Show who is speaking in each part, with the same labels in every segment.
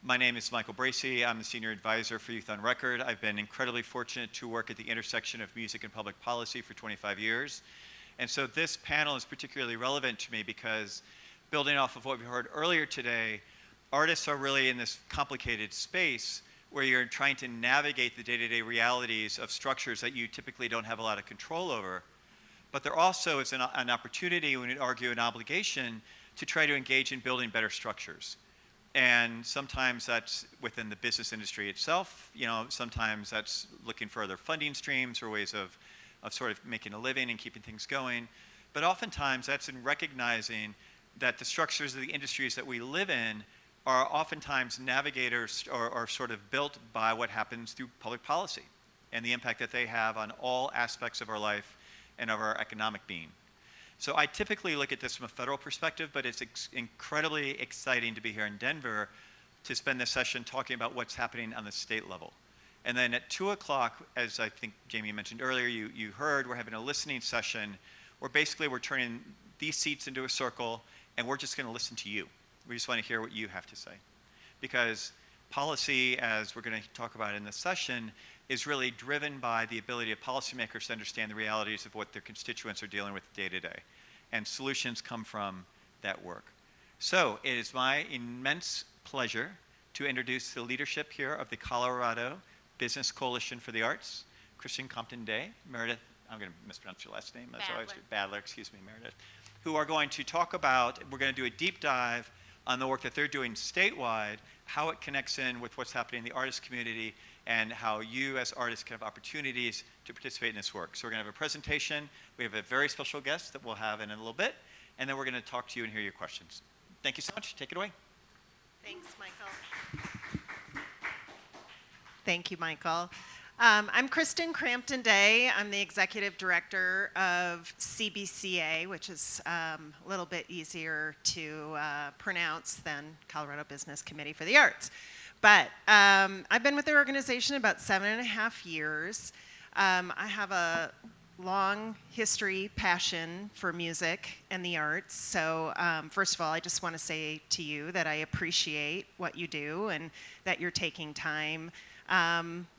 Speaker 1: My name is Michael Bracey. I'm the Senior Advisor for Youth on Record. I've been incredibly fortunate to work at the intersection of music and public policy for 25 years. And so this panel is particularly relevant to me because, building off of what we heard earlier today, artists are really in this complicated space where you're trying to navigate the day-to-day realities of structures that you typically don't have a lot of control over. But there also is an opportunity, we would argue an obligation, to try to engage in building better structures. And sometimes that's within the business industry itself. Sometimes that's looking for other funding streams or ways of sort of making a living and keeping things going. But oftentimes that's in recognizing that the structures of the industries that we live in are oftentimes navigators or sort of built by what happens through public policy and the impact that they have on all aspects of our life and of our economic being. So I typically look at this from a federal perspective, but it's incredibly exciting to be here in Denver to spend this session talking about what's happening on the state level. And then at 2 o'clock, as I think Jamie mentioned earlier, you heard, we're having a listening session where basically we're turning these seats into a circle and we're just going to listen to you. We just want to hear what you have to say. Because policy, as we're going to talk about in this session, is really driven by the ability of policymakers to understand the realities of what their constituents are dealing with day to day. And solutions come from that work. So it is my immense pleasure to introduce the leadership here of the Colorado Business Coalition for the Arts, Christin Compton Day, Meredith, I'm going to mispronounce your last name, as always, Badler, excuse me, Meredith, who are going to talk about, we're going to do a deep dive on the work that they're doing statewide, how it connects in with what's happening in the artist community, and how you as artists can have opportunities to participate in this work. So we're going to have a presentation. We have a very special guest that we'll have in a little bit, and then we're going to talk to you and hear your questions. Thank you so much. Take it away.
Speaker 2: Thanks, Michael. Thank you, Michael. I'm Christin Crampton Day. I'm the executive director of CBCA, which is a little bit easier to pronounce than Colorado Business Committee for the Arts. But I've been with the organization about 7.5 years. I have a long history, passion for music and the arts. So first of all, I just want to say to you that I appreciate what you do and that you're taking time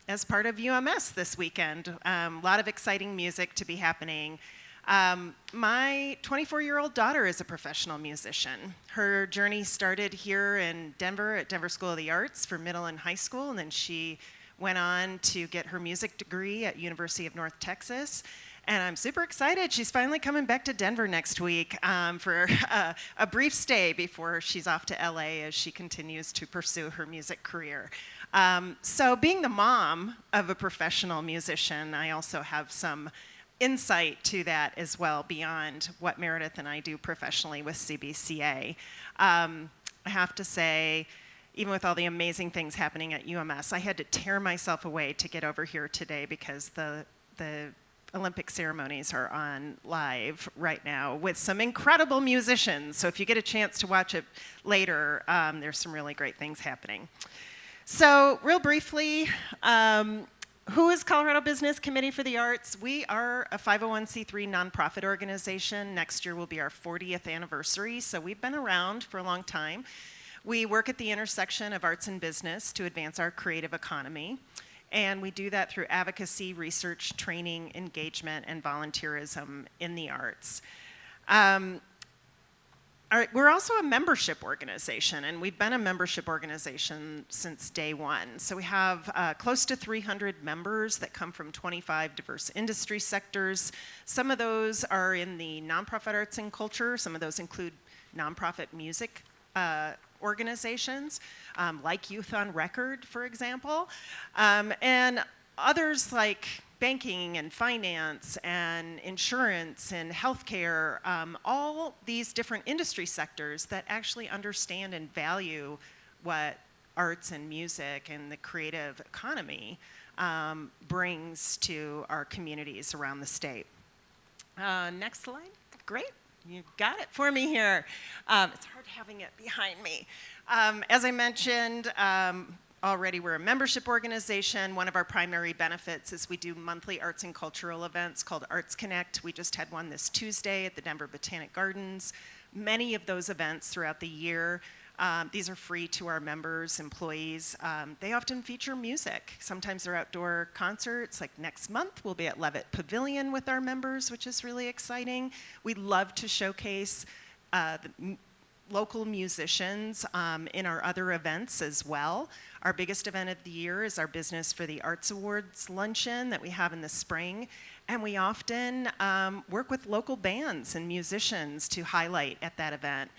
Speaker 2: as part of UMS this weekend. A lot of exciting music to be happening. My 24-year-old daughter is a professional musician. Her journey started here in Denver at Denver School of the Arts for middle and high school, and then she went on to get her music degree at University of North Texas. And I'm super excited. She's finally coming back to Denver next week for a brief stay before she's off to LA as she continues to pursue her music career. So being the mom of a professional musician, I also have some insight to that as well beyond what Meredith and I do professionally with CBCA. I have to say, even with all the amazing things happening at UMS, I had to tear myself away to get over here today because the Olympic ceremonies are on live right now with some incredible musicians. So if you get a chance to watch it later, there's some really great things happening. So real briefly, who is Colorado Business Committee for the Arts? We are a 501c3 nonprofit organization. Next year will be our 40th anniversary, so we've been around for a long time. We work at the intersection of arts and business to advance our creative economy. And we do that through advocacy, research, training, engagement, and volunteerism in the arts. We're also a membership organization, and we've been a membership organization since day one. So we have close to 300 members that come from 25 diverse industry sectors. Some of those are in the nonprofit arts and culture. Some of those include nonprofit music organizations, like Youth on Record, for example, and others like banking and finance and insurance and healthcare, all these different industry sectors that actually understand and value what arts and music and the creative economy brings to our communities around the state. Next slide. Great. You got it for me here. It's hard having it behind me. As I mentioned already, we're a membership organization. One of our primary benefits is we do monthly arts and cultural events called Arts Connect. We just had one this Tuesday at the Denver Botanic Gardens. Many of those events throughout the year These are free to our members, employees. They often feature music. Sometimes they're outdoor concerts. Like next month, we'll be at Levitt Pavilion with our members, which is really exciting. We love to showcase local musicians in our other events as well. Our biggest event of the year is our Business for the Arts Awards luncheon that we have in the spring. And we often work with local bands and musicians to highlight at that event.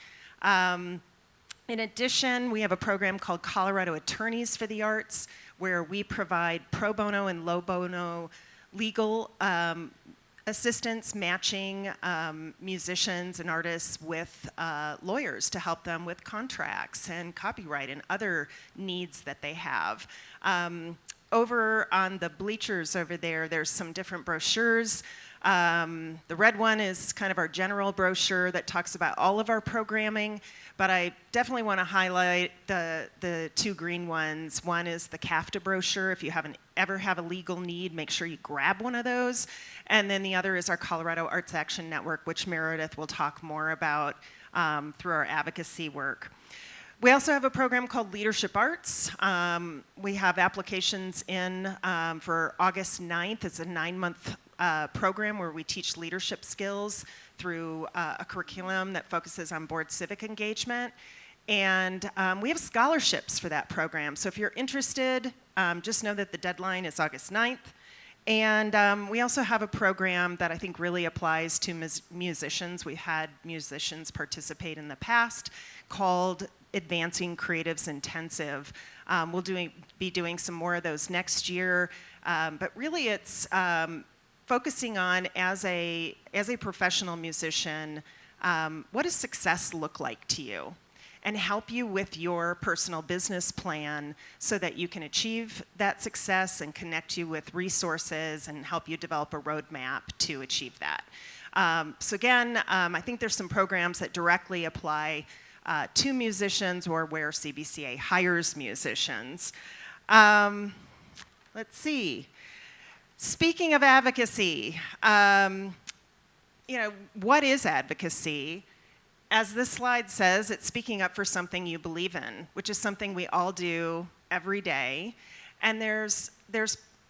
Speaker 2: In addition, we have a program called Colorado Attorneys for the Arts, where we provide pro bono and low bono legal assistance, matching musicians and artists with lawyers to help them with contracts and copyright and other needs that they have. Over on the bleachers over there, there's some different brochures. The red one is kind of our general brochure that talks about all of our programming, but I definitely want to highlight the two green ones. One is the CAFTA brochure. If you ever have a legal need, make sure you grab one of those. And then the other is our Colorado Arts Action Network, which Meredith will talk more about through our advocacy work. We also have a program called Leadership Arts. We have applications in for August 9th. It's a 9-month program where we teach leadership skills through a curriculum that focuses on board civic engagement. And we have scholarships for that program. So if you're interested, just know that the deadline is August 9th. And we also have a program that I think really applies to musicians. We've had musicians participate in the past called Advancing Creatives Intensive. We'll be doing some more of those next year. But really it's focusing on, as a professional musician, what does success look like to you? And help you with your personal business plan so that you can achieve that success and connect you with resources and help you develop a roadmap to achieve that. So again, I think there's some programs that directly apply to musicians or where CBCA hires musicians. Let's see. Speaking of advocacy, what is advocacy? As this slide says, it's speaking up for something you believe in, which is something we all do every day. And there's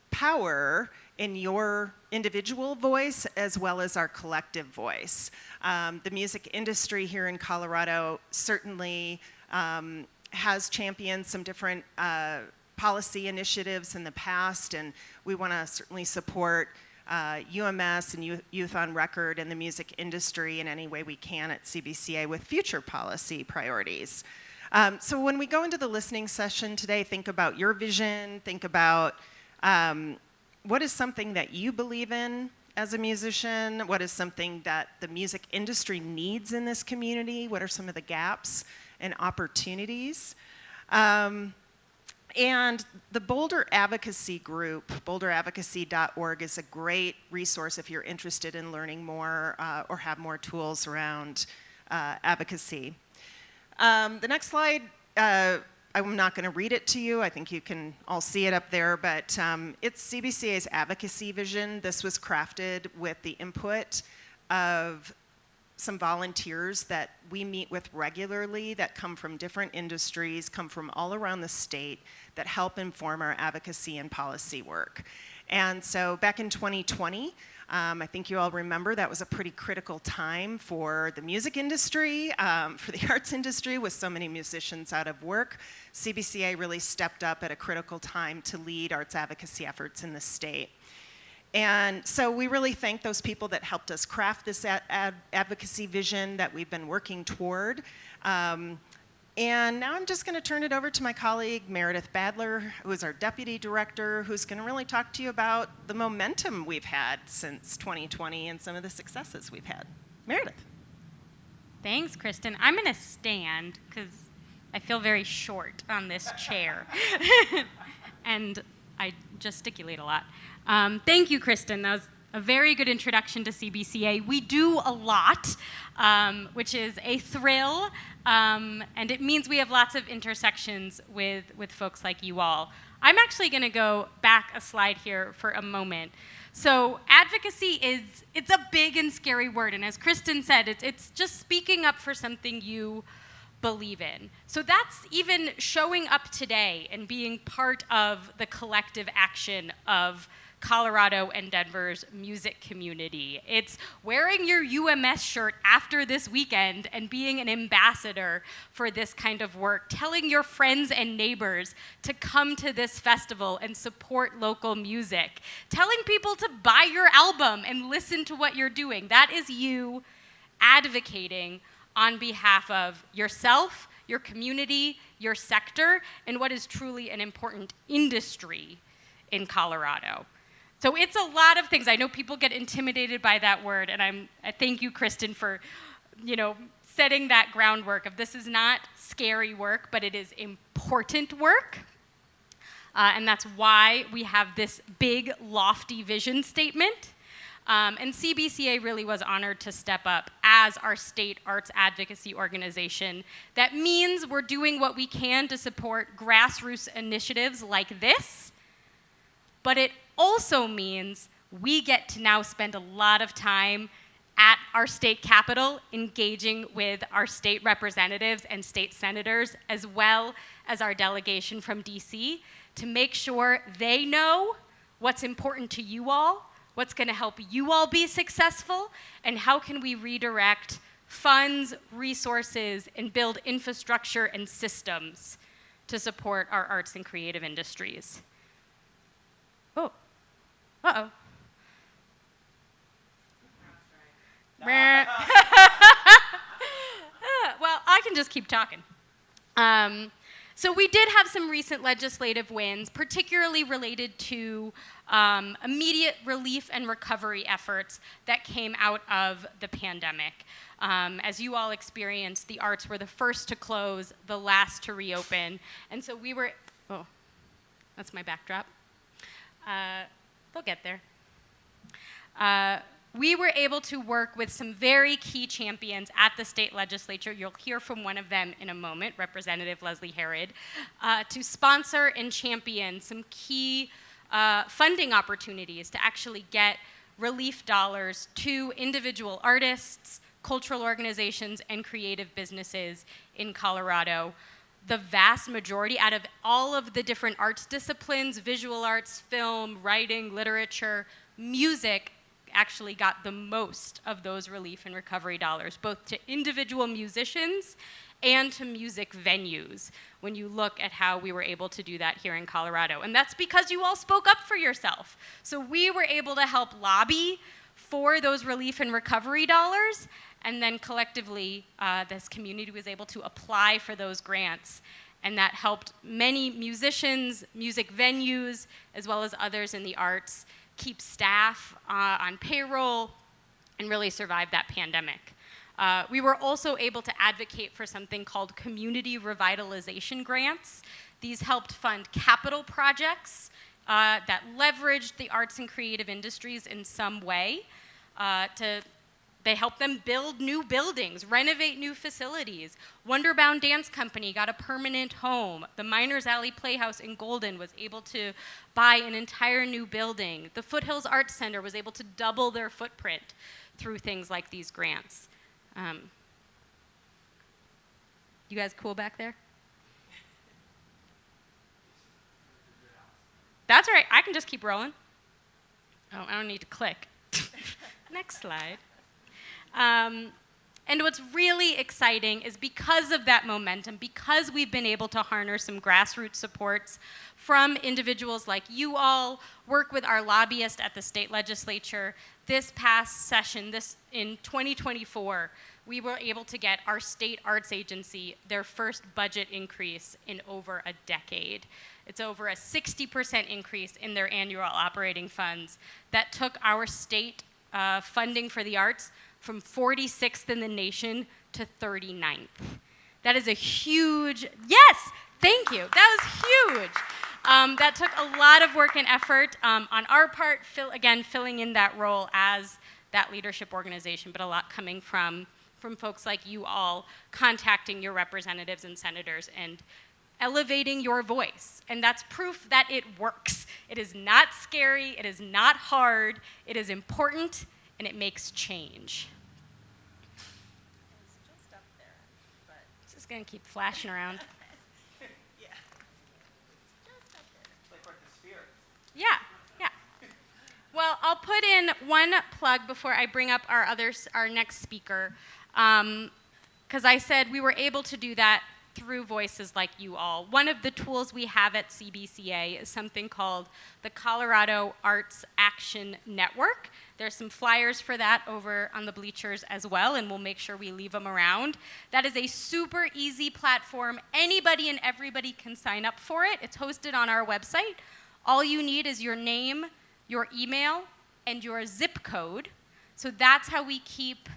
Speaker 2: power in your individual voice as well as our collective voice. The music industry here in Colorado certainly has championed some different policy initiatives in the past, and we want to certainly support UMS and Youth on Record and the music industry in any way we can at CBCA with future policy priorities. So when we go into the listening session today, think about your vision, think about what is something that you believe in as a musician, what is something that the music industry needs in this community, what are some of the gaps and opportunities. And the Boulder Advocacy Group, boulderadvocacy.org, is a great resource if you're interested in learning more or have more tools around advocacy. The next slide, I'm not going to read it to you. I think you can all see it up there, but it's CBCA's advocacy vision. This was crafted with the input of some volunteers that we meet with regularly that come from different industries, come from all around the state, that help inform our advocacy and policy work. And so back in 2020, I think you all remember that was a pretty critical time for the music industry, for the arts industry, with so many musicians out of work. CBCA really stepped up at a critical time to lead arts advocacy efforts in the state. And so we really thank those people that helped us craft this advocacy vision that we've been working toward. And now I'm just going to turn it over to my colleague, Meredith Badler, who is our deputy director, who's going to really talk to you about the momentum we've had since 2020 and some of the successes we've had. Meredith.
Speaker 3: Thanks, Christin. I'm going to stand because I feel very short on this chair. And I gesticulate a lot. Thank you, Christin. That was a very good introduction to CBCA. We do a lot, which is a thrill, and it means we have lots of intersections with folks like you all. I'm actually going to go back a slide here for a moment. So advocacy it's a big and scary word, and as Christin said, it's just speaking up for something you believe in. So that's even showing up today and being part of the collective action of Colorado and Denver's music community. It's wearing your UMS shirt after this weekend and being an ambassador for this kind of work, telling your friends and neighbors to come to this festival and support local music, telling people to buy your album and listen to what you're doing. That is you advocating on behalf of yourself, your community, your sector, and what is truly an important industry in Colorado. So it's a lot of things. I know people get intimidated by that word, and I thank you, Christin, for setting that groundwork of this is not scary work, but it is important work. And that's why we have this big, lofty vision statement. And CBCA really was honored to step up as our state arts advocacy organization. That means we're doing what we can to support grassroots initiatives like this, but it also means we get to now spend a lot of time at our state capitol engaging with our state representatives and state senators, as well as our delegation from DC, to make sure they know what's important to you all, what's going to help you all be successful, and how can we redirect funds, resources, and build infrastructure and systems to support our arts and creative industries. Oh, uh-oh. Well, I can just keep talking. So we did have some recent legislative wins, particularly related to immediate relief and recovery efforts that came out of the pandemic. As you all experienced, the arts were the first to close, the last to reopen. And so we were, oh, that's my backdrop. They'll get there. We were able to work with some very key champions at the state legislature. You'll hear from one of them in a moment, Representative Leslie Herod, to sponsor and champion some key funding opportunities to actually get relief dollars to individual artists, cultural organizations, and creative businesses in Colorado. The vast majority, out of all of the different arts disciplines, visual arts, film, writing, literature, music actually got the most of those relief and recovery dollars, both to individual musicians and to music venues, when you look at how we were able to do that here in Colorado. And that's because you all spoke up for yourself. So we were able to help lobby for those relief and recovery dollars, and then collectively, this community was able to apply for those grants. And that helped many musicians, music venues, as well as others in the arts, keep staff on payroll and really survive that pandemic. We were also able to advocate for something called community revitalization grants. These helped fund capital projects that leveraged the arts and creative industries in some way. They helped them build new buildings, renovate new facilities. Wonderbound Dance Company got a permanent home. The Miners Alley Playhouse in Golden was able to buy an entire new building. The Foothills Arts Center was able to double their footprint through things like these grants. You guys cool back there? That's all right, I can just keep rolling. Oh, I don't need to click. Next slide. And what's really exciting is because of that momentum, because we've been able to harness some grassroots supports from individuals like you all, work with our lobbyist at the state legislature, this past session, in 2024, we were able to get our state arts agency their first budget increase in over a decade. It's over a 60% increase in their annual operating funds that took our state funding for the arts from 46th in the nation to 39th. That is a huge, yes, thank you, that was huge. That took a lot of work and effort on our part, filling in that role as that leadership organization, but a lot coming from folks like you all contacting your representatives and senators and elevating your voice. And that's proof that it works. It is not scary, it is not hard, it is important, and it makes change. It's just up there, but just just going to keep flashing around.
Speaker 2: Yeah.
Speaker 3: Yeah, yeah. Well, I'll put in one plug before I bring up our next speaker, because I said we were able to do that through voices like you all. One of the tools we have at CBCA is something called the Colorado Arts Action Network. There's some flyers for that over on the bleachers as well, and we'll make sure we leave them around. That is a super easy platform. Anybody and everybody can sign up for it. It's hosted on our website. All you need is your name, your email, and your zip code. So that's how we keep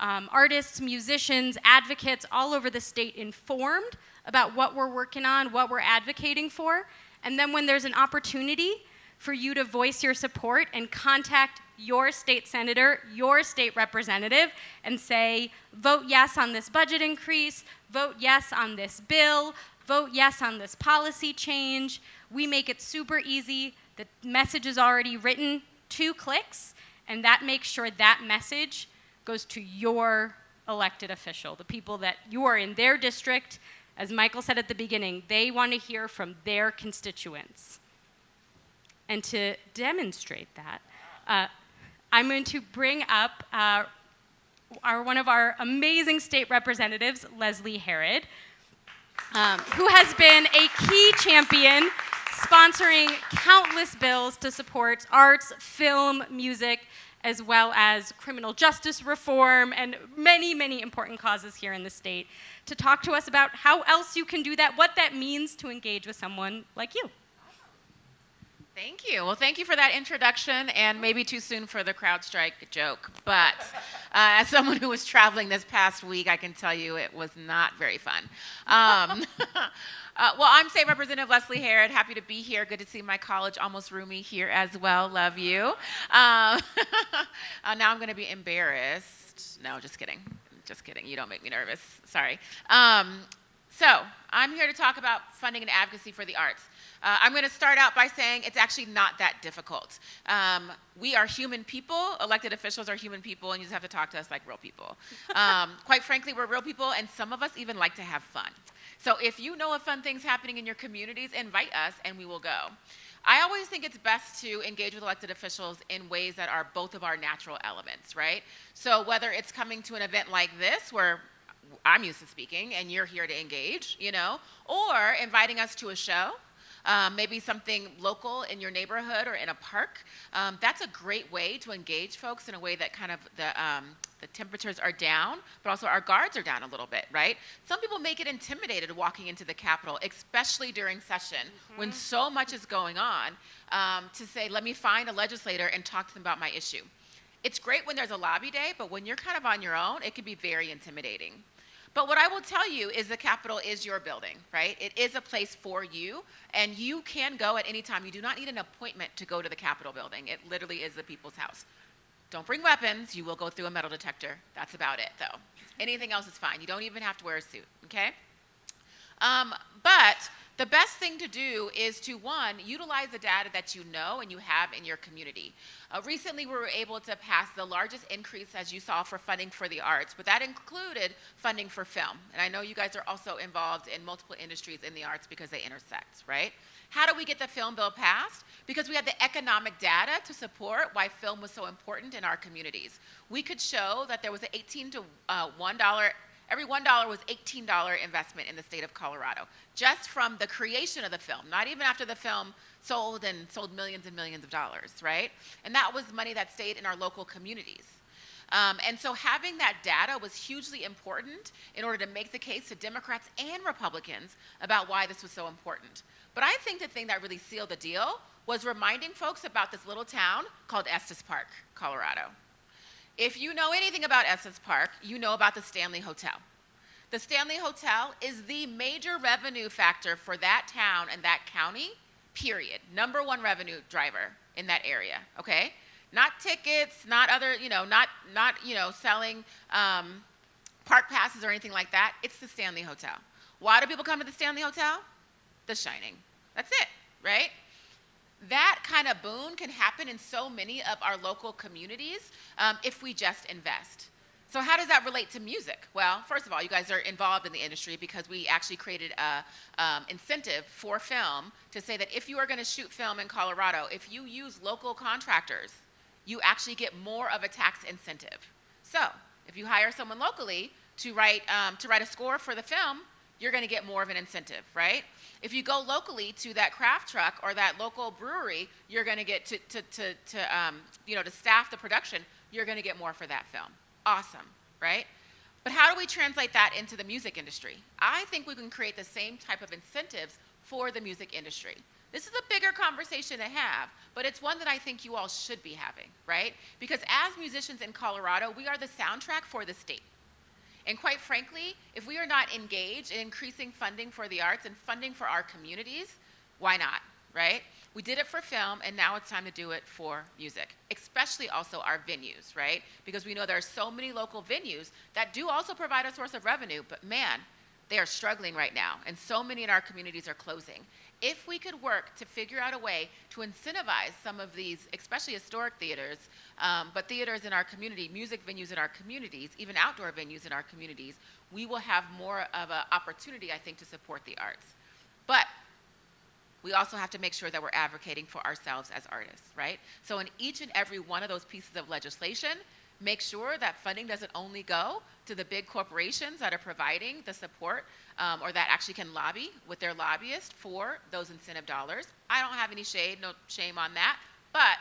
Speaker 3: artists, musicians, advocates all over the state informed about what we're working on, what we're advocating for. And then when there's an opportunity for you to voice your support and contact your state senator, your state representative, and say, vote yes on this budget increase, vote yes on this bill, vote yes on this policy change. We make it super easy. The message is already written, 2 clicks, and that makes sure that message goes to your elected official, the people that you are in their district. As Michael said at the beginning, they want to hear from their constituents. And to demonstrate that, I'm going to bring up one of our amazing state representatives, Leslie Herod, who has been a key champion sponsoring countless bills to support arts, film, music, as well as criminal justice reform and many, many important causes here in the state, to talk to us about how else you can do that, what that means to engage with someone like you.
Speaker 4: Thank you. Well, thank you for that introduction, and maybe too soon for the CrowdStrike joke. But as someone who was traveling this past week, I can tell you it was not very fun. Well, I'm State Representative Leslie Herod. Happy to be here. Good to see my college almost roomie here as well. Love you. Now I'm going to be embarrassed. No, just kidding. Just kidding. You don't make me nervous. Sorry. So I'm here to talk about funding and advocacy for the arts. I'm going to start out by saying it's actually not that difficult. We are human people. Elected officials are human people, and you just have to talk to us like real people. Quite frankly, we're real people, and some of us even like to have fun. So if you know of fun things happening in your communities, invite us, and we will go. I always think it's best to engage with elected officials in ways that are both of our natural elements, right? So whether it's coming to an event like this, where I'm used to speaking, and you're here to engage, you know, or inviting us to a show, maybe something local in your neighborhood or in a park. That's a great way to engage folks in a way that kind of the temperatures are down, but also our guards are down a little bit, right? Some people make it intimidated walking into the Capitol, especially during session when so much is going on, to say, let me find a legislator and talk to them about my issue. It's great when there's a lobby day, but when you're kind of on your own, it can be very intimidating. But what I will tell you is the Capitol is your building, right? It is a place for you, and you can go at any time. You do not need an appointment to go to the Capitol building. It literally is the people's house. Don't bring weapons. You will go through a metal detector. That's about it, though. Anything else is fine. You don't even have to wear a suit, okay? But the best thing to do is to, one, utilize the data that you know and you have in your community. Recently, we were able to pass the largest increase, as you saw, for funding for the arts, but that included funding for film. And I know you guys are also involved in multiple industries in the arts because they intersect, right? How do we get the film bill passed? Because we had the economic data to support why film was so important in our communities. We could show that there was an $18 to $1, every $1 was $18 investment in the state of Colorado, just from the creation of the film, not even after the film sold millions and millions of dollars, right? And that was money that stayed in our local communities. And so having that data was hugely important in order to make the case to Democrats and Republicans about why this was so important. But I think the thing that really sealed the deal was reminding folks about this little town called Estes Park, Colorado. If you know anything about Estes Park, you know about the Stanley Hotel. The Stanley Hotel is the major revenue factor for that town and that county, period. #1 revenue driver in that area, okay? Not tickets, not other, not selling park passes or anything like that. It's the Stanley Hotel. Why do people come to the Stanley Hotel? The Shining. That's it, right? That kind of boon can happen in so many of our local communities if we just invest. So how does that relate to music? Well, first of all, you guys are involved in the industry because we actually created a incentive for film to say that if you are going to shoot film in Colorado, if you use local contractors, you actually get more of a tax incentive. So if you hire someone locally to write a score for the film, you're going to get more of an incentive, right? If you go locally to that craft truck or that local brewery, you're going to get to staff the production, you're going to get more for that film. Awesome, right? But how do we translate that into the music industry? I think we can create the same type of incentives for the music industry. This is a bigger conversation to have, but it's one that I think you all should be having, right? Because as musicians in Colorado, we are the soundtrack for the state. And quite frankly, if we are not engaged in increasing funding for the arts and funding for our communities, why not, right? We did it for film, and now it's time to do it for music, especially also our venues, right? Because we know there are so many local venues that do also provide a source of revenue, but man, they are struggling right now, and so many in our communities are closing. If we could work to figure out a way to incentivize some of these, especially historic theaters, but theaters in our community, music venues in our communities, even outdoor venues in our communities, we will have more of an opportunity, I think, to support the arts. But we also have to make sure that we're advocating for ourselves as artists, right? So in each and every one of those pieces of legislation, make sure that funding doesn't only go to the big corporations that are providing the support or that actually can lobby with their lobbyists for those incentive dollars. I don't have any no shame on that, but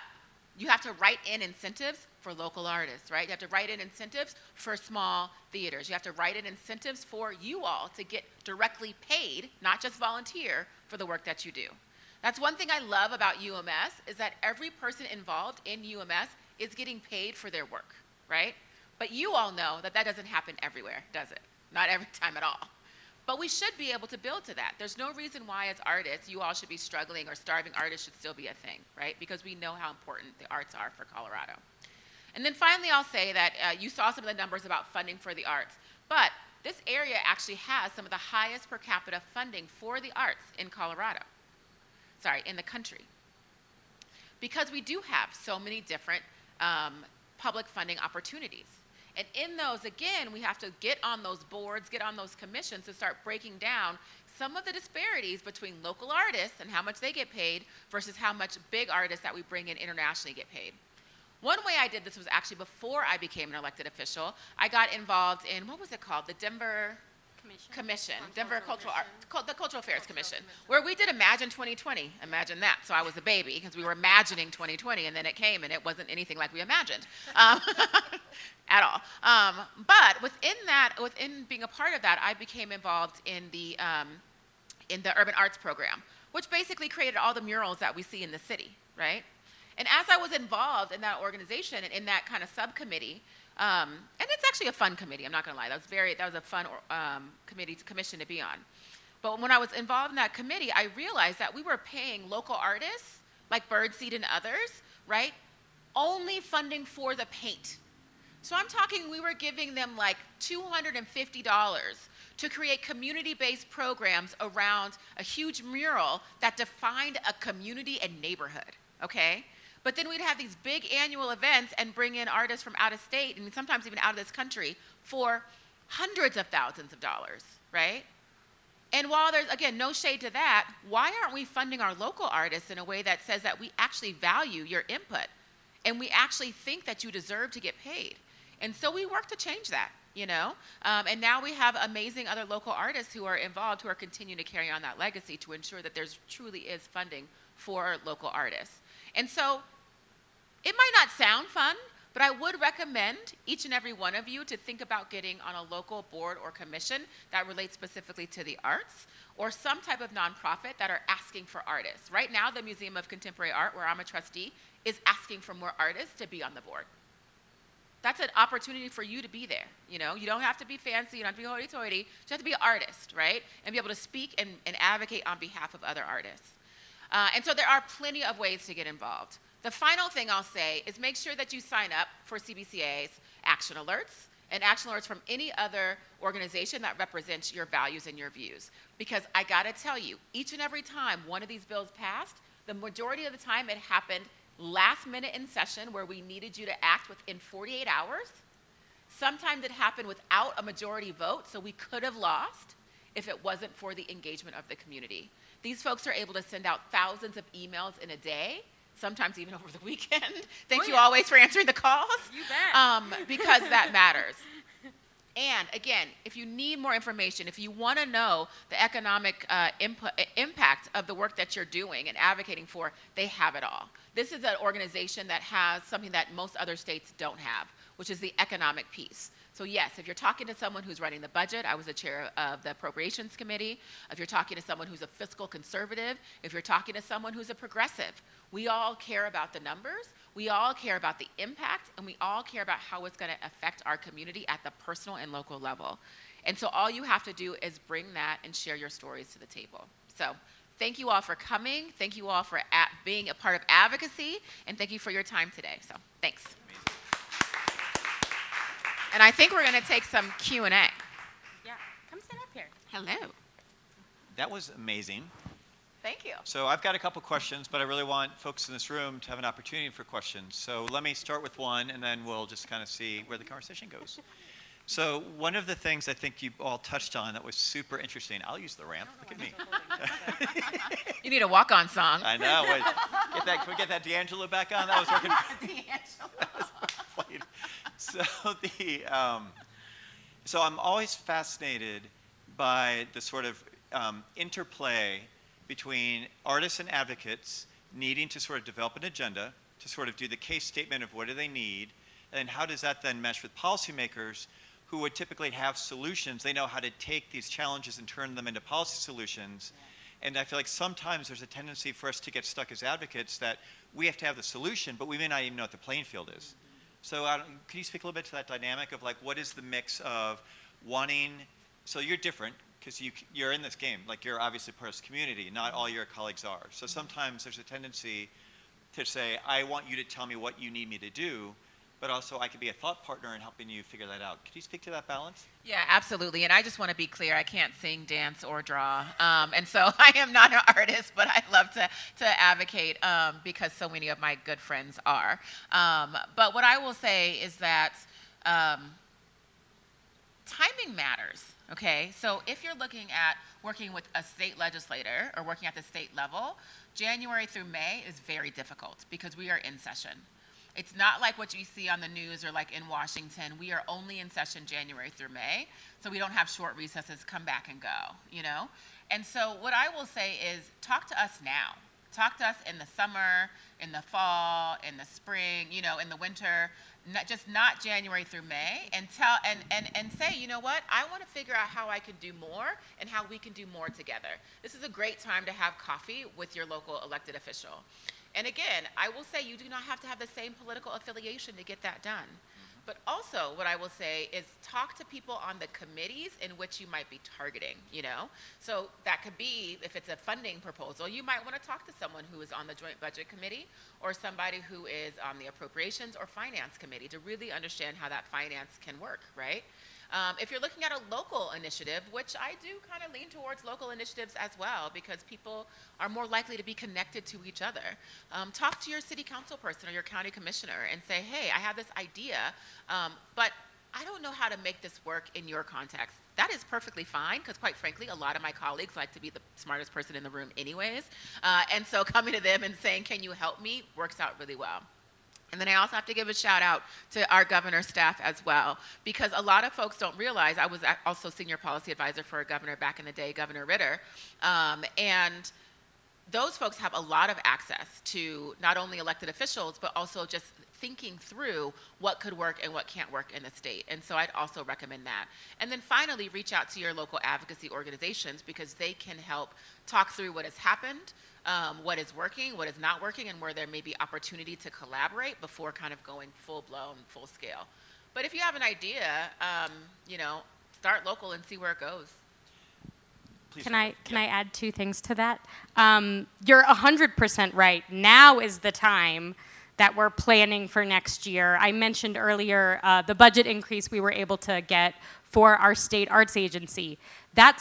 Speaker 4: you have to write in incentives for local artists, right? You have to write in incentives for small theaters. You have to write in incentives for you all to get directly paid, not just volunteer, for the work that you do. That's one thing I love about UMS is that every person involved in UMS is getting paid for their work, right? But you all know that that doesn't happen everywhere, does it? Not every time at all. But we should be able to build to that. There's no reason why as artists you all should be struggling or starving artists should still be a thing, right? Because we know how important the arts are for Colorado. And then finally I'll say that you saw some of the numbers about funding for the arts, but this area actually has some of the highest per capita funding for the arts in in the country. Because we do have so many different public funding opportunities. And in those, again, we have to get on those boards, get on those commissions to start breaking down some of the disparities between local artists and how much they get paid versus how much big artists that we bring in internationally get paid. One way I did this was actually before I became an elected official. I got involved in, what was it called? The Denver Commission, Denver the Cultural Affairs Commission, where we did Imagine 2020. Imagine that. So I was a baby because we were imagining 2020, and then it came, and it wasn't anything like we imagined at all. But within being a part of that, I became involved in the Urban Arts Program, which basically created all the murals that we see in the city, right? And as I was involved in that organization and in that kind of subcommittee, and it's actually a fun committee, I'm not going to lie. That was a fun commission to be on. But when I was involved in that committee, I realized that we were paying local artists, like Birdseed and others, right, only funding for the paint. So I'm talking we were giving them like $250 to create community-based programs around a huge mural that defined a community and neighborhood, okay? But then we'd have these big annual events and bring in artists from out of state and sometimes even out of this country for hundreds of thousands of dollars, right? And while there's, again, no shade to that, why aren't we funding our local artists in a way that says that we actually value your input and we actually think that you deserve to get paid? And so we work to change that, you know? And now we have amazing other local artists who are involved who are continuing to carry on that legacy to ensure that there's truly is funding for local artists. And so it might not sound fun, but I would recommend each and every one of you to think about getting on a local board or commission that relates specifically to the arts or some type of nonprofit that are asking for artists. Right now, the Museum of Contemporary Art, where I'm a trustee, is asking for more artists to be on the board. That's an opportunity for you to be there, you know? You don't have to be fancy, you don't have to be hoity-toity, you just have to be an artist, right? And be able to speak and advocate on behalf of other artists. And so there are plenty of ways to get involved. The final thing I'll say is make sure that you sign up for CBCA's action alerts and action alerts from any other organization that represents your values and your views. Because I gotta tell you, each and every time one of these bills passed, the majority of the time it happened last minute in session where we needed you to act within 48 hours. Sometimes it happened without a majority vote, so we could have lost if it wasn't for the engagement of the community. These folks are able to send out thousands of emails in a day, sometimes even over the weekend. Thank you always for answering the calls.
Speaker 3: You bet.
Speaker 4: Because that matters. And again, if you need more information, if you want to know the economic impact of the work that you're doing and advocating for, they have it all. This is an organization that has something that most other states don't have, which is the economic piece. So yes, if you're talking to someone who's running the budget, I was the chair of the appropriations committee. If you're talking to someone who's a fiscal conservative, if you're talking to someone who's a progressive, we all care about the numbers, we all care about the impact, and we all care about how it's going to affect our community at the personal and local level. And so all you have to do is bring that and share your stories to the table. So thank you all for coming. Thank you all for being a part of advocacy, and thank you for your time today. So thanks. And I think we're going to take some Q&A.
Speaker 3: Yeah, come sit up here.
Speaker 4: Hello.
Speaker 1: That was amazing.
Speaker 4: Thank you.
Speaker 1: So I've got a couple questions, but I really want folks in this room to have an opportunity for questions. So let me start with one, and then we'll just kind of see where the conversation goes. So one of the things I think you all touched on that was super interesting. I'll use the ramp. Look at me.
Speaker 4: You need a walk-on song.
Speaker 1: I know. Wait, can we get that D'Angelo back on? That was working. So I'm always fascinated by the sort of interplay between artists and advocates needing to sort of develop an agenda, to sort of do the case statement of what do they need, and how does that then mesh with policymakers who would typically have solutions. They know how to take these challenges and turn them into policy solutions. And I feel like sometimes there's a tendency for us to get stuck as advocates that we have to have the solution, but we may not even know what the playing field is. So can you speak a little bit to that dynamic of like what is the mix of wanting, so you're different because you're in this game, like you're obviously part of this community, not all your colleagues are. So sometimes there's a tendency to say, I want you to tell me what you need me to do, but also I could be a thought partner in helping you figure that out. Could you speak to that balance?
Speaker 4: Yeah, absolutely. And I just want to be clear, I can't sing, dance, or draw. And so I am not an artist, but I love to advocate because so many of my good friends are. But what I will say is that timing matters, okay? So if you're looking at working with a state legislator or working at the state level, January through May is very difficult because we are in session. It's not like what you see on the news or like in Washington. We are only in session January through May, so we don't have short recesses, come back and go, you know? And so what I will say is talk to us now. Talk to us in the summer, in the fall, in the spring, you know, in the winter, not January through May, and say, you know what, I want to figure out how I can do more and how we can do more together. This is a great time to have coffee with your local elected official. And again, I will say you do not have to have the same political affiliation to get that done. But also what I will say is talk to people on the committees in which you might be targeting, you know? So that could be, if it's a funding proposal, you might want to talk to someone who is on the Joint Budget Committee or somebody who is on the Appropriations or Finance Committee to really understand how that finance can work, right? If you're looking at a local initiative, which I do kind of lean towards local initiatives as well because people are more likely to be connected to each other. Talk to your city council person or your county commissioner and say, hey, I have this idea, but I don't know how to make this work in your context. That is perfectly fine because quite frankly, a lot of my colleagues like to be the smartest person in the room anyways. And so coming to them and saying, can you help me, works out really well. And then I also have to give a shout out to our governor's staff as well, because a lot of folks don't realize I was also senior policy advisor for a governor back in the day, Governor Ritter, and those folks have a lot of access to not only elected officials, but also just thinking through what could work and what can't work in the state. And so I'd also recommend that. And then finally, reach out to your local advocacy organizations because they can help talk through what has happened, what is working, what is not working, and where there may be opportunity to collaborate before kind of going full-blown, full-scale. But if you have an idea, you know, start local and see where it goes.
Speaker 1: Please.
Speaker 3: Can I add two things to that? You're 100% right. Now is the time that we're planning for next year. I mentioned earlier the budget increase we were able to get for our state arts agency. That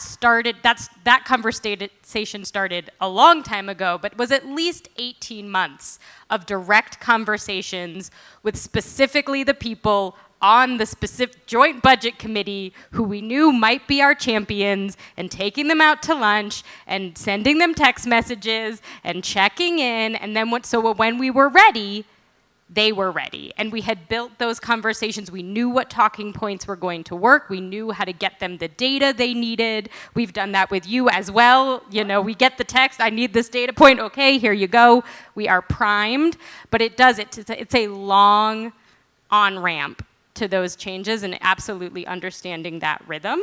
Speaker 3: conversation started a long time ago, but was at least 18 months of direct conversations with specifically the people on the specific joint budget committee who we knew might be our champions and taking them out to lunch and sending them text messages and checking in. And then when we were ready, they were ready. And we had built those conversations. We knew what talking points were going to work. We knew how to get them the data they needed. We've done that with you as well. You know, we get the text, I need this data point. Okay, here you go. We are primed. But it's a long on-ramp to those changes and absolutely understanding that rhythm.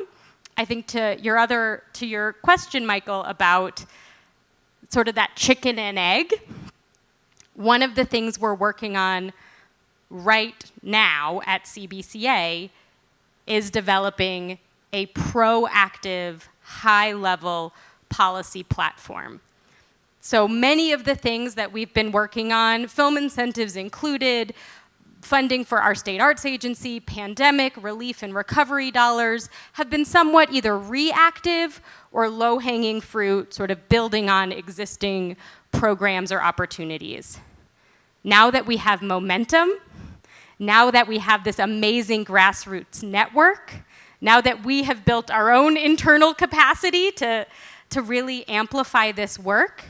Speaker 3: I think to your question, Michael, about sort of that chicken and egg, one of the things we're working on right now at CBCA is developing a proactive, high-level policy platform. So many of the things that we've been working on, film incentives included, funding for our state arts agency, pandemic, relief and recovery dollars, have been somewhat either reactive or low-hanging fruit, sort of building on existing programs or opportunities. Now that we have momentum, now that we have this amazing grassroots network, now that we have built our own internal capacity to really amplify this work,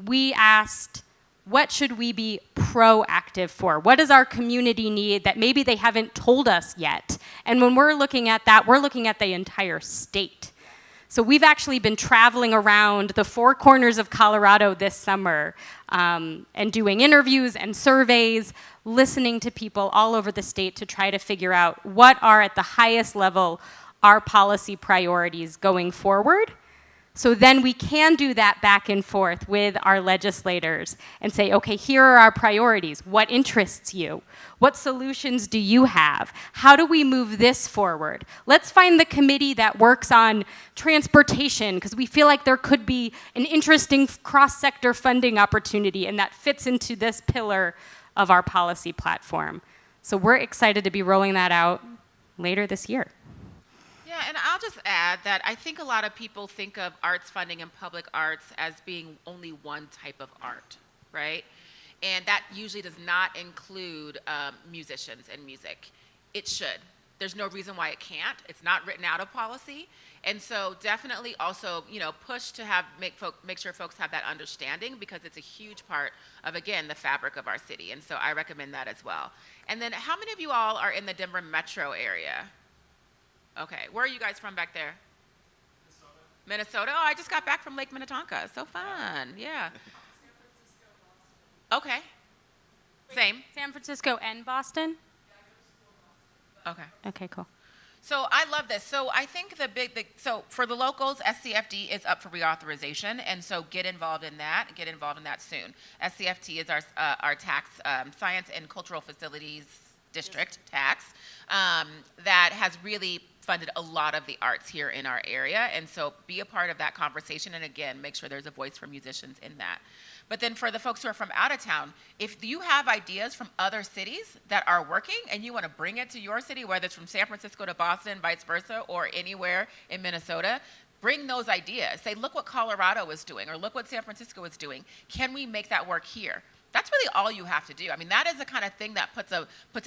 Speaker 3: we asked, what should we be proactive for? What does our community need that maybe they haven't told us yet? And when we're looking at that, we're looking at the entire state. So we've actually been traveling around the four corners of Colorado this summer and doing interviews and surveys, listening to people all over the state to try to figure out what are at the highest level our policy priorities going forward. So then we can do that back and forth with our legislators and say, okay, here are our priorities. What interests you? What solutions do you have? How do we move this forward? Let's find the committee that works on transportation, because we feel like there could be an interesting cross-sector funding opportunity, and that fits into this pillar of our policy platform. So we're excited to be rolling that out later this year.
Speaker 4: Yeah, and I'll just add that I think a lot of people think of arts funding and public arts as being only one type of art, right? And that usually does not include musicians and music. It should. There's no reason why it can't. It's not written out of policy. And so definitely also, push to make sure folks have that understanding, because it's a huge part of, again, the fabric of our city. And so I recommend that as well. And then how many of you all are in the Denver metro area? Okay, where are you guys from back there? Minnesota. Oh, I just got back from Lake Minnetonka. So fun, yeah. Okay. Same.
Speaker 3: San Francisco and Boston?
Speaker 4: Okay.
Speaker 3: Okay, cool.
Speaker 4: So I love this. So I think so for the locals, SCFD is up for reauthorization, and so get involved in that. Get involved in that soon. SCFD is our tax, science and cultural facilities district tax that has really funded a lot of the arts here in our area, and so be a part of that conversation, and again, make sure there's a voice for musicians in that. But then for the folks who are from out of town, if you have ideas from other cities that are working and you want to bring it to your city, whether it's from San Francisco to Boston, vice versa, or anywhere in Minnesota, bring those ideas. Say, look what Colorado is doing, or look what San Francisco is doing. Can we make that work here? That's really all you have to do. I mean, that is the kind of thing that puts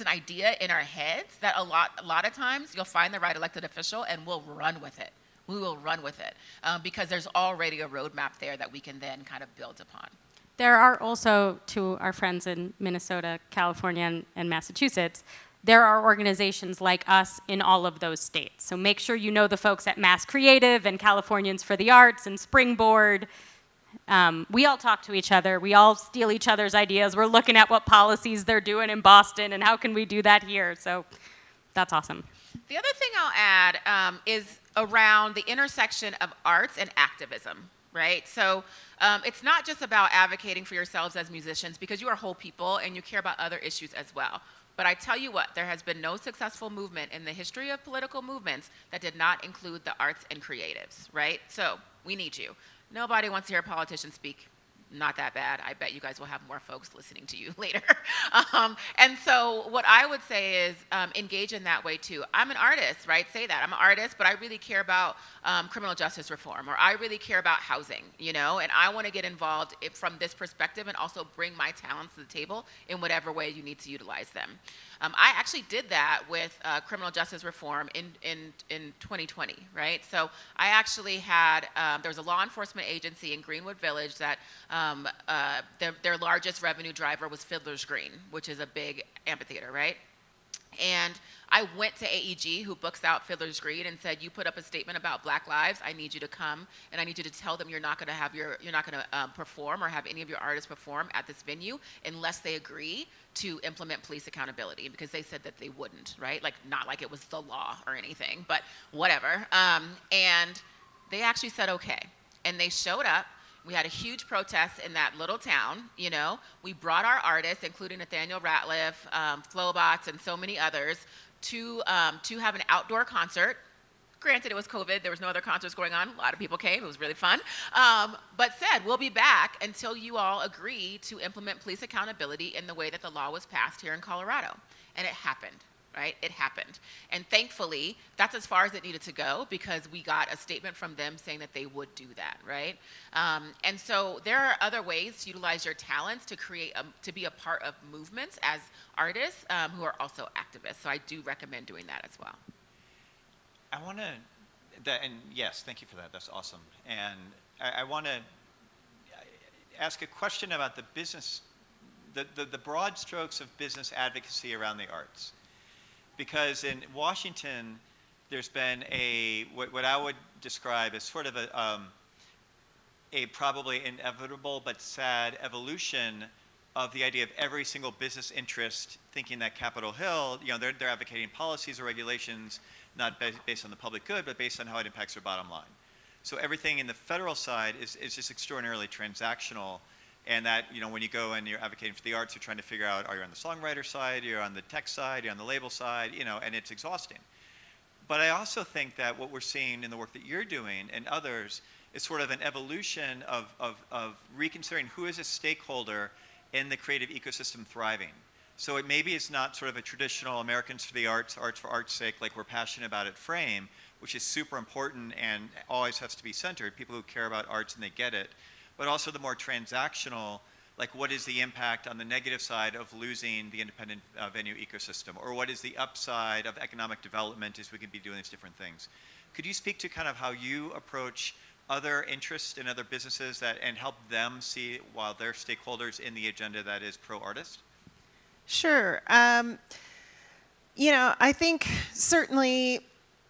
Speaker 4: an idea in our heads that a lot of times you'll find the right elected official and we'll run with it. We will run with it because there's already a roadmap there that we can then kind of build upon.
Speaker 3: There are also, to our friends in Minnesota, California, and Massachusetts, there are organizations like us in all of those states. So make sure you know the folks at Mass Creative and Californians for the Arts and Springboard. We all talk to each other. We all steal each other's ideas. We're looking at what policies they're doing in Boston and how can we do that here. So that's awesome.
Speaker 4: The other thing I'll add is around the intersection of arts and activism, right? So it's not just about advocating for yourselves as musicians, because you are whole people and you care about other issues as well. But I tell you what, there has been no successful movement in the history of political movements that did not include the arts and creatives, right? So we need you. Nobody wants to hear a politician speak. Not that bad. I bet you guys will have more folks listening to you later. And so what I would say is engage in that way too. I'm an artist, right? Say that. I'm an artist, but I really care about criminal justice reform, or I really care about housing, and I want to get involved from this perspective and also bring my talents to the table in whatever way you need to utilize them. I actually did that with criminal justice reform in 2020, right? So I actually had, there was a law enforcement agency in Greenwood Village that their largest revenue driver was Fiddler's Green, which is a big amphitheater, right? And I went to AEG, who books out Fiddler's Green, and said, "You put up a statement about Black lives. I need you to come, and I need you to tell them you're not going to perform or have any of your artists perform at this venue unless they agree to implement police accountability," because they said that they wouldn't, right? Like, not like it was the law or anything, but whatever. And they actually said okay, and they showed up. We had a huge protest in that little town, you know. We brought our artists, including Nathaniel Ratliff, Flowbots, and so many others, to have an outdoor concert. Granted, it was COVID. There was no other concerts going on. A lot of people came. It was really fun. But said, we'll be back until you all agree to implement police accountability in the way that the law was passed here in Colorado. And it happened. Right? It happened. And thankfully, that's as far as it needed to go, because we got a statement from them saying that they would do that, right? And so there are other ways to utilize your talents to to be a part of movements as artists who are also activists. So I do recommend doing that as well.
Speaker 1: I want to, and yes, thank you for that. That's awesome. And I want to ask a question about the business, the broad strokes of business advocacy around the arts. Because in Washington, there's been what I would describe as sort of a probably inevitable but sad evolution of the idea of every single business interest thinking that Capitol Hill, you know, they're advocating policies or regulations not based on the public good, but based on how it impacts their bottom line. So everything in the federal side is just extraordinarily transactional. And that, you know, when you go and you're advocating for the arts, you're trying to figure out, are you on the songwriter side, you're on the tech side, you're on the label side, you know, and it's exhausting. But I also think that what we're seeing in the work that you're doing and others is sort of an evolution of reconsidering who is a stakeholder in the creative ecosystem thriving. So maybe it's not sort of a traditional Americans for the arts, arts for art's sake, like we're passionate about it frame, which is super important and always has to be centered, people who care about arts and they get it. But also the more transactional, like what is the impact on the negative side of losing the independent venue ecosystem? Or what is the upside of economic development as we can be doing these different things? Could you speak to kind of how you approach other interests in other businesses and help them see while they're stakeholders in the agenda that is pro-artist?
Speaker 2: Sure. You know, I think certainly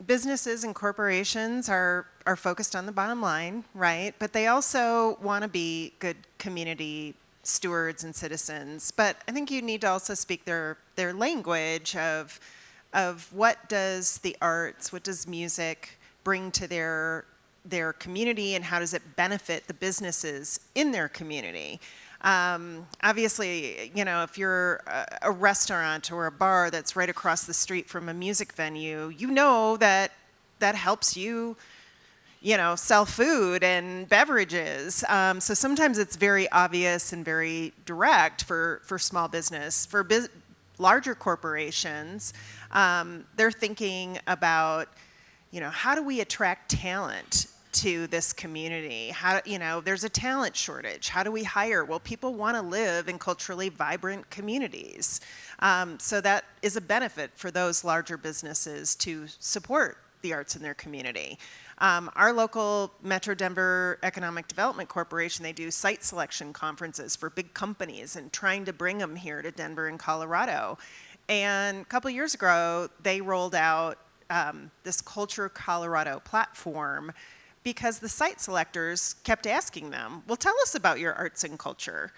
Speaker 2: businesses and corporations are focused on the bottom line, right? But they also want to be good community stewards and citizens. But I think you need to also speak their language of what does the arts, what does music bring to their community, and how does it benefit the businesses in their community? Obviously, you know, if you're a restaurant or a bar that's right across the street from a music venue, you know that helps you, you know, sell food and beverages. So sometimes it's very obvious and very direct for small business. For larger corporations, they're thinking about, you know, how do we attract talent to this community? How, you know, there's a talent shortage. How do we hire? Well, people want to live in culturally vibrant communities. So that is a benefit for those larger businesses to support the arts in their community. Our local Metro Denver Economic Development Corporation, they do site selection conferences for big companies and trying to bring them here to Denver and Colorado. And a couple years ago, they rolled out this Culture Colorado platform because the site selectors kept asking them, well, tell us about your arts and culture.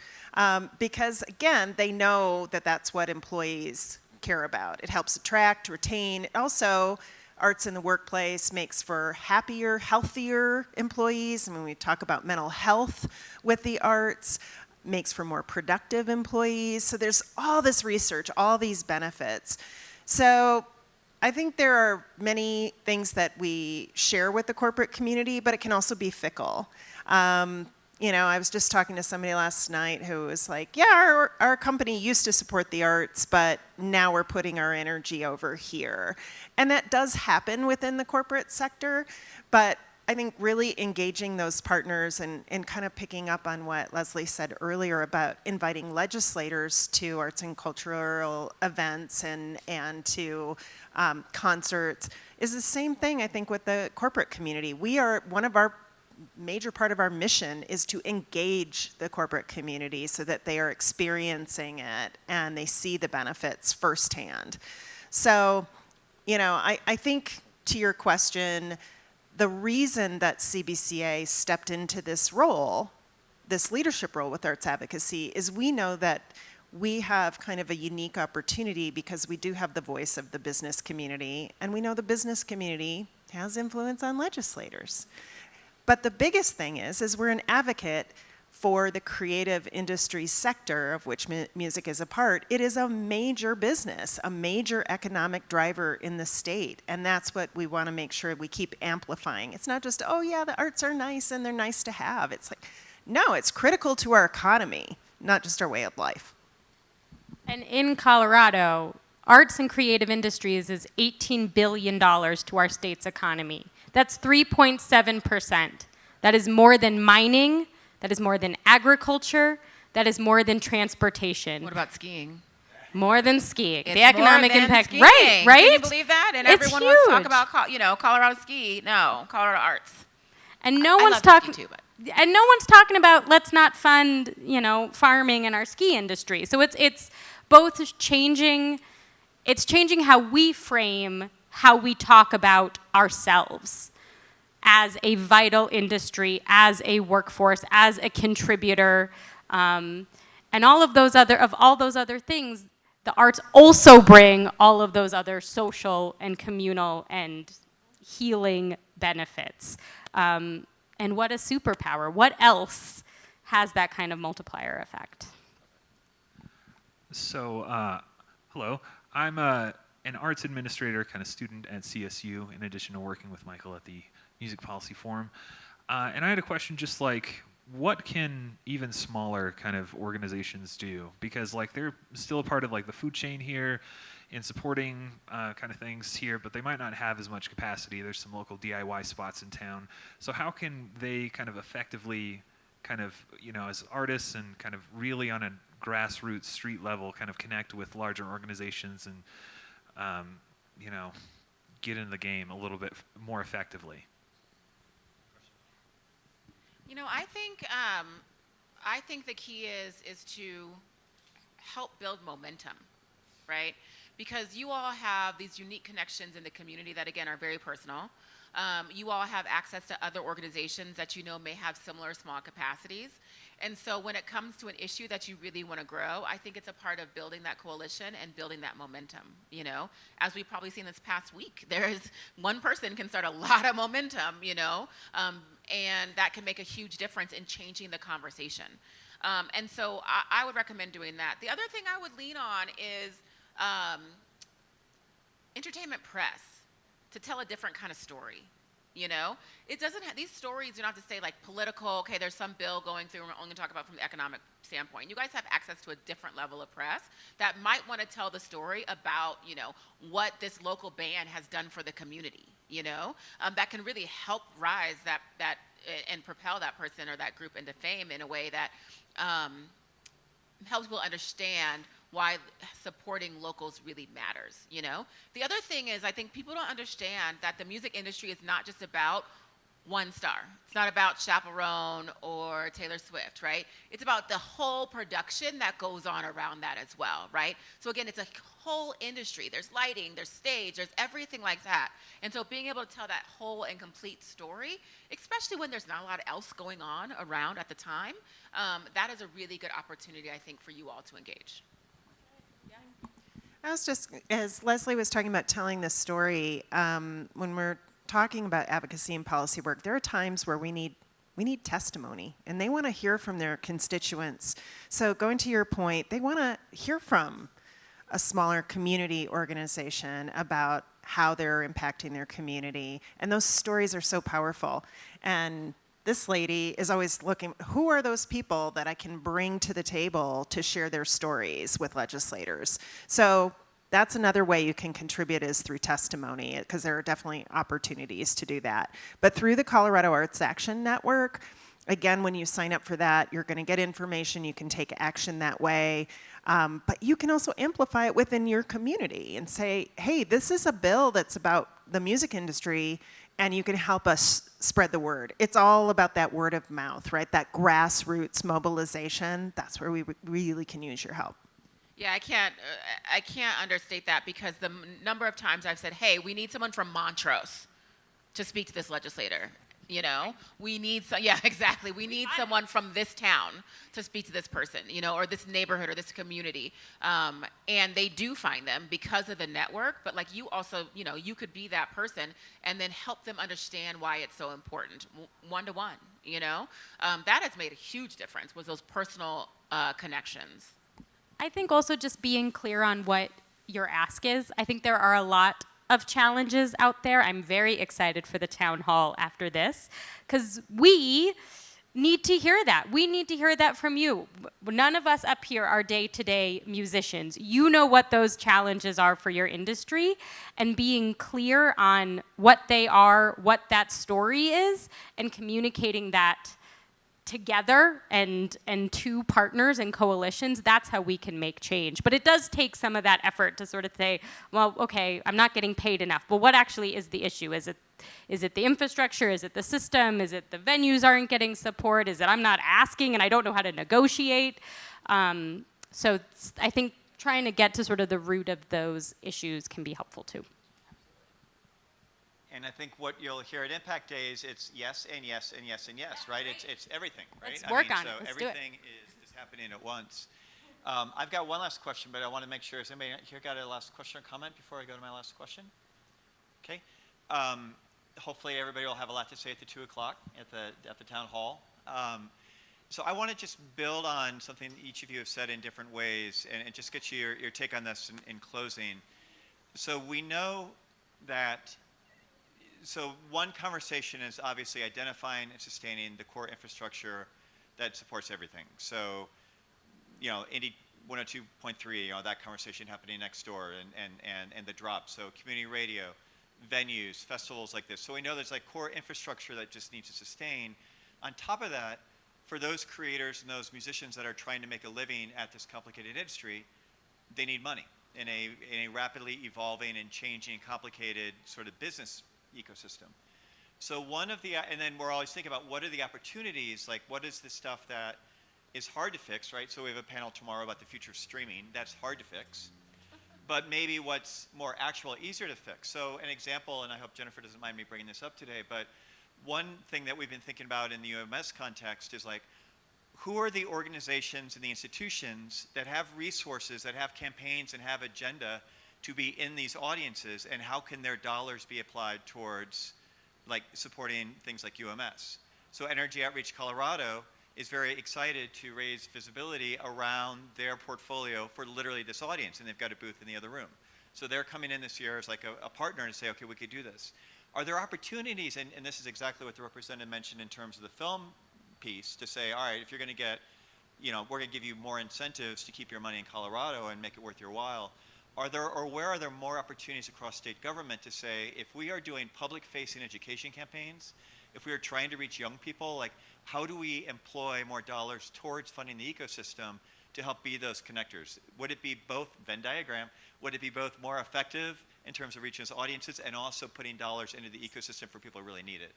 Speaker 2: Because again, they know that that's what employees care about. It helps attract, retain. It also, arts in the workplace makes for happier, healthier employees. I mean, we talk about mental health with the arts, makes for more productive employees. So there's all this research, all these benefits. So I think there are many things that we share with the corporate community, but it can also be fickle. You know, I was just talking to somebody last night who was like, yeah, our company used to support the arts, but now we're putting our energy over here. And that does happen within the corporate sector, but I think really engaging those partners and kind of picking up on what Leslie said earlier about inviting legislators to arts and cultural events and to concerts is the same thing, I think, with the corporate community. One of our major part of our mission is to engage the corporate community so that they are experiencing it and they see the benefits firsthand. So, I think to your question, the reason that CBCA stepped into this role, this leadership role with arts advocacy, is we know that we have kind of a unique opportunity because we do have the voice of the business community, and we know the business community has influence on legislators. But the biggest thing is we're an advocate for the creative industry sector of which music is a part. It is a major business, a major economic driver in the state, and that's what we want to make sure we keep amplifying. It's not just, oh yeah, the arts are nice and they're nice to have. It's like, no, it's critical to our economy, not just our way of life.
Speaker 3: And in Colorado, arts and creative industries is $18 billion to our state's economy. That's 3.7%. That is more than mining, that is more than agriculture, that is more than transportation.
Speaker 4: What about skiing?
Speaker 3: More than skiing.
Speaker 4: It's
Speaker 3: the economic
Speaker 4: more than
Speaker 3: impact.
Speaker 4: skiing.
Speaker 3: Right?
Speaker 4: Can you believe that? And
Speaker 3: It's
Speaker 4: everyone wants to talk
Speaker 3: huge.
Speaker 4: about, Colorado ski. No, Colorado arts.
Speaker 3: And no
Speaker 4: I
Speaker 3: one's
Speaker 4: love to
Speaker 3: talking
Speaker 4: ski too, but.
Speaker 3: and no one's talking about let's not fund, farming in our ski industry. So it's both changing how we frame how we talk about ourselves as a vital industry, as a workforce, as a contributor, and all those other things. The arts also bring all of those other social and communal and healing benefits. And what a superpower. What else has that kind of multiplier effect?
Speaker 5: So, hello. I'm an arts administrator, kind of student at CSU, in addition to working with Michael at the Music Policy Forum. And I had a question just like, what can even smaller kind of organizations do? Because they're still a part of the food chain here in supporting kind of things here, but they might not have as much capacity. There's some local DIY spots in town. So how can they kind of effectively kind of, as artists and kind of really on a grassroots street level kind of connect with larger organizations and, get in the game a little bit more effectively?
Speaker 4: I think the key is to help build momentum, right? Because you all have these unique connections in the community that, again, are very personal. You all have access to other organizations that may have similar small capacities. And so when it comes to an issue that you really want to grow, I think it's a part of building that coalition and building that momentum, As we've probably seen this past week, one person can start a lot of momentum, and that can make a huge difference in changing the conversation. And so I would recommend doing that. The other thing I would lean on is entertainment press to tell a different kind of story. It doesn't have these stories. You don't have to say political. Okay, there's some bill going through. We're only going to talk about from the economic standpoint. You guys have access to a different level of press that might want to tell the story about what this local band has done for the community. That can really help rise that and propel that person or that group into fame in a way that helps people understand why supporting locals really matters, The other thing is I think people don't understand that the music industry is not just about one star. It's not about Chaperone or Taylor Swift, right? It's about the whole production that goes on around that as well, right? So again, it's a whole industry. There's lighting, there's stage, there's everything like that. And so being able to tell that whole and complete story, especially when there's not a lot else going on around at the time, that is a really good opportunity, I think, for you all to engage.
Speaker 2: I was just, as Leslie was talking about telling this story, when we're talking about advocacy and policy work, there are times where we need testimony, and they want to hear from their constituents. So going to your point, they want to hear from a smaller community organization about how they're impacting their community, and those stories are so powerful. And this lady is always looking, who are those people that I can bring to the table to share their stories with legislators? So That's another way you can contribute is through testimony, because there are definitely opportunities to do that. But through the Colorado Arts Action Network, again, when you sign up for that, you're going to get information. You can take action that way. But you can also amplify it within your community and say, hey, this is a bill that's about the music industry, and you can help us spread the word. It's all about that word of mouth, right? That grassroots mobilization. That's where we really can use your help.
Speaker 4: Yeah, I can't understate that, because the number of times I've said, hey, we need someone from Montrose to speak to this legislator. You know, we need exactly. We need someone from this town to speak to this person, you know, or this neighborhood or this community. And they do find them because of the network. But like, you also, you know, you could be that person and then help them understand why it's so important, one-to-one, you know. That has made a huge difference with those personal connections.
Speaker 3: I think also just being clear on what your ask is. I think there are a lot of challenges out there. I'm very excited for the town hall after this, because we need to hear that. We need to hear that from you. None of us up here are day-to-day musicians. You know what those challenges are for your industry, and being clear on what they are, what that story is, and communicating that together and to partners and coalitions, that's how we can make change. But it does take some of that effort to sort of say, well, okay, I'm not getting paid enough. But what actually is the issue? Is it the infrastructure? Is it the system? Is it the venues aren't getting support? Is it I'm not asking and I don't know how to negotiate? So I think trying to get to sort of the root of those issues can be helpful too.
Speaker 1: And I think what you'll hear at Impact Days, it's yes and yes and yes and yes, right? It's everything, right?
Speaker 3: Let's work on it.
Speaker 1: So
Speaker 3: Let's do it.
Speaker 1: everything is happening at once. I've got one last question, but I want to make sure, has anybody here got a last question or comment before I go to my last question? Okay. Hopefully everybody will have a lot to say at the 2 o'clock at the town hall. So I want to just build on something each of you have said in different ways and just get you your take on this in closing. So we know that, so one conversation is obviously identifying and sustaining the core infrastructure that supports everything. So, you know, Indy 102.3, you know, that conversation happening next door and the drop. So community radio, venues, festivals like this. So we know there's like core infrastructure that just needs to sustain. On top of that, for those creators and those musicians that are trying to make a living at this complicated industry, they need money in a rapidly evolving and changing, complicated sort of business ecosystem. So one of the, and then we're always thinking about what are the opportunities, like what is the stuff that is hard to fix, right? So we have a panel tomorrow about the future of streaming. That's hard to fix. But maybe what's more actual, easier to fix. So an example, and I hope Jennifer doesn't mind me bringing this up today, but one thing that we've been thinking about in the UMS context is like, who are the organizations and the institutions that have resources, that have campaigns and have agenda to be in these audiences, and how can their dollars be applied towards like supporting things like UMS? So Energy Outreach Colorado is very excited to raise visibility around their portfolio for literally this audience, and they've got a booth in the other room. So they're coming in this year as like a partner to say, okay, we could do this. Are there opportunities, and this is exactly what the representative mentioned in terms of the film piece, to say, all right, if you're going to get, you know, we're going to give you more incentives to keep your money in Colorado and make it worth your while. Are there, or where are there more opportunities across state government to say, if we are doing public-facing education campaigns, if we are trying to reach young people, like how do we employ more dollars towards funding the ecosystem to help be those connectors? Would it be both, Venn diagram, would it be both more effective in terms of reaching those audiences and also putting dollars into the ecosystem for people who really need it?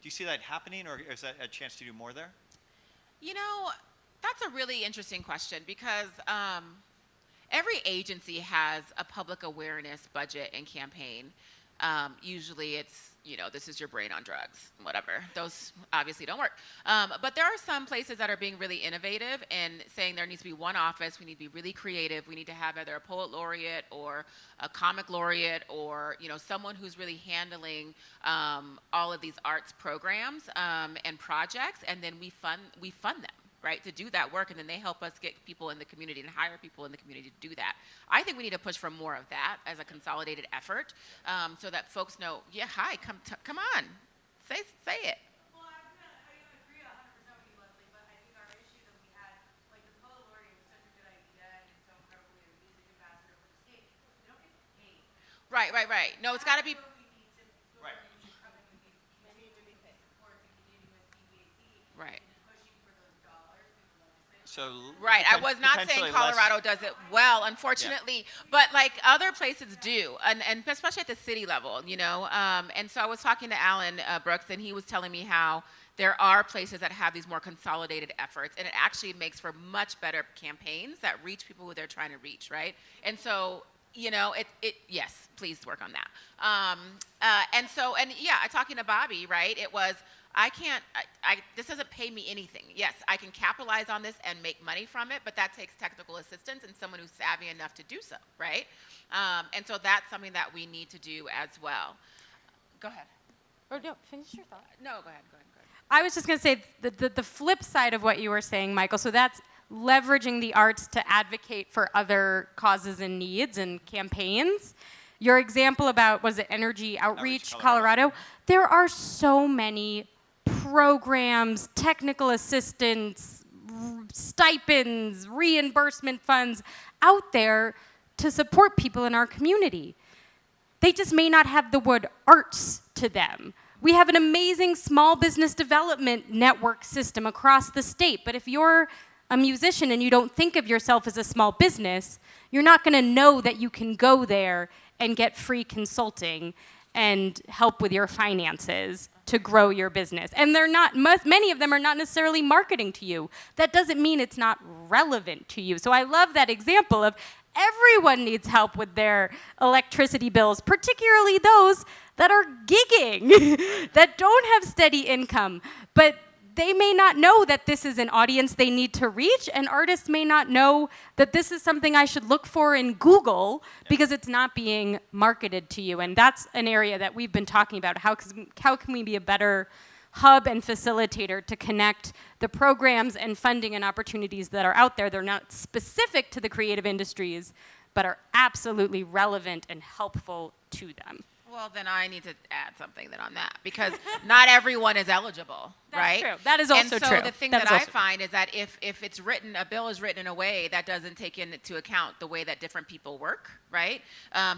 Speaker 1: Do you see that happening, or is that a chance to do more there?
Speaker 4: You know, that's a really interesting question, because every agency has a public awareness budget and campaign. Usually it's, you know, this is your brain on drugs, whatever. Those obviously don't work. But there are some places that are being really innovative and saying there needs to be one office. We need to be really creative. We need to have either a poet laureate or a comic laureate, or, you know, someone who's really handling all of these arts programs and projects, and then we fund them, right, to do that work, and then they help us get people in the community and hire people in the community to do that. I think we need to push for more of that as a consolidated effort, so that folks know, yeah, hi, come on, say it.
Speaker 6: Well, I agree 100% with you, Leslie, but I think our issue that we had, like the poet laureate was such a good idea, and it's so incredible we have a music ambassador for the state. They don't
Speaker 4: Right. No, it's got to be.
Speaker 1: Right.
Speaker 4: Right.
Speaker 1: So
Speaker 4: Right. I was not saying
Speaker 1: potentially
Speaker 4: Colorado
Speaker 1: less-
Speaker 4: does it well, unfortunately, but like other places do, and especially at the city level, you know. And so I was talking to Alan Brooks, and he was telling me how there are places that have these more consolidated efforts, and it actually makes for much better campaigns that reach people who they're trying to reach, right? And so, you know, yes, please work on that. And yeah, talking to Bobby, right? It was, this doesn't pay me anything. Yes, I can capitalize on this and make money from it, but that takes technical assistance and someone who's savvy enough to do so, right? And so that's something that we need to do as well. Go ahead.
Speaker 3: Or no, finish your thought.
Speaker 4: No, go ahead.
Speaker 3: I was just going to say the flip side of what you were saying, Michael. So that's leveraging the arts to advocate for other causes and needs and campaigns. Your example about, was it Energy Outreach Colorado? There are so many programs, technical assistance, stipends, reimbursement funds out there to support people in our community. They just may not have the word arts to them. We have an amazing small business development network system across the state, but if you're a musician and you don't think of yourself as a small business, you're not going to know that you can go there and get free consulting and help with your finances to grow your business. And they're not, many of them are not necessarily marketing to you. That doesn't mean it's not relevant to you. So I love that example of everyone needs help with their electricity bills, particularly those that are gigging, that don't have steady income. But they may not know that this is an audience they need to reach, and artists may not know that this is something I should look for in Google because it's not being marketed to you. And that's an area that we've been talking about. How can we be a better hub and facilitator to connect the programs and funding and opportunities that are out there? They're not specific to the creative industries, but are absolutely relevant and helpful to them.
Speaker 4: Well, then I need to add something then on that, because not everyone is eligible, right?
Speaker 3: That's true. That is also
Speaker 4: and so
Speaker 3: true.
Speaker 4: the thing
Speaker 3: That
Speaker 4: that
Speaker 3: is
Speaker 4: I
Speaker 3: also
Speaker 4: find is that if it's written, a bill is written in a way that doesn't take into account the way that different people work, right?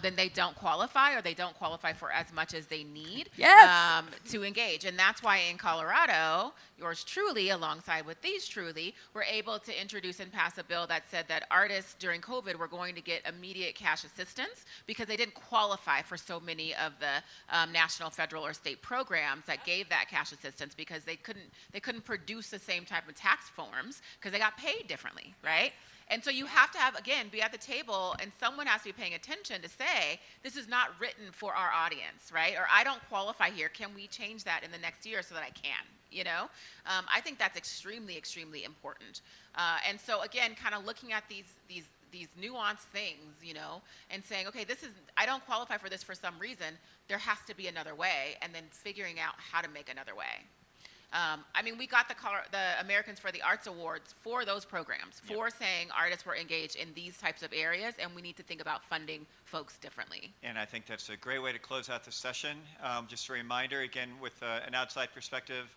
Speaker 4: Then they don't qualify, or they don't qualify for as much as they need
Speaker 3: Yes.
Speaker 4: to engage. And that's why in Colorado, yours truly, alongside with these truly, were able to introduce and pass a bill that said that artists during COVID were going to get immediate cash assistance because they didn't qualify for so many of the national, federal, or state programs that gave that cash assistance because they couldn't produce the same type of tax forms because they got paid differently, right? And so you have to have, again, be at the table, and someone has to be paying attention to say, this is not written for our audience, right? Or I don't qualify here. Can we change that in the next year so that I can, you know? I think that's extremely, extremely important. And so, again, kind of looking at these nuanced things, you know, and saying, okay, I don't qualify for this for some reason. There has to be another way, and then figuring out how to make another way. I mean, we got the Americans for the Arts Awards for those programs, for saying artists were engaged in these types of areas, and we need to think about funding folks differently.
Speaker 1: And I think that's a great way to close out the session. Just a reminder, again, with an outside perspective,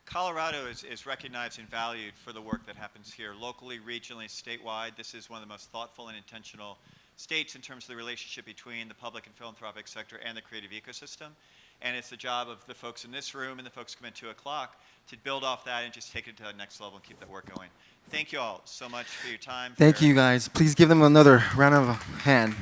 Speaker 1: Colorado is recognized and valued for the work that happens here locally, regionally, statewide. This is one of the most thoughtful and intentional states in terms of the relationship between the public and philanthropic sector and the creative ecosystem. And it's the job of the folks in this room and the folks who come at 2 o'clock to build off that and just take it to the next level and keep that work going. Thank you all so much for your time.
Speaker 7: Thank you, guys. Please give them another round of hand.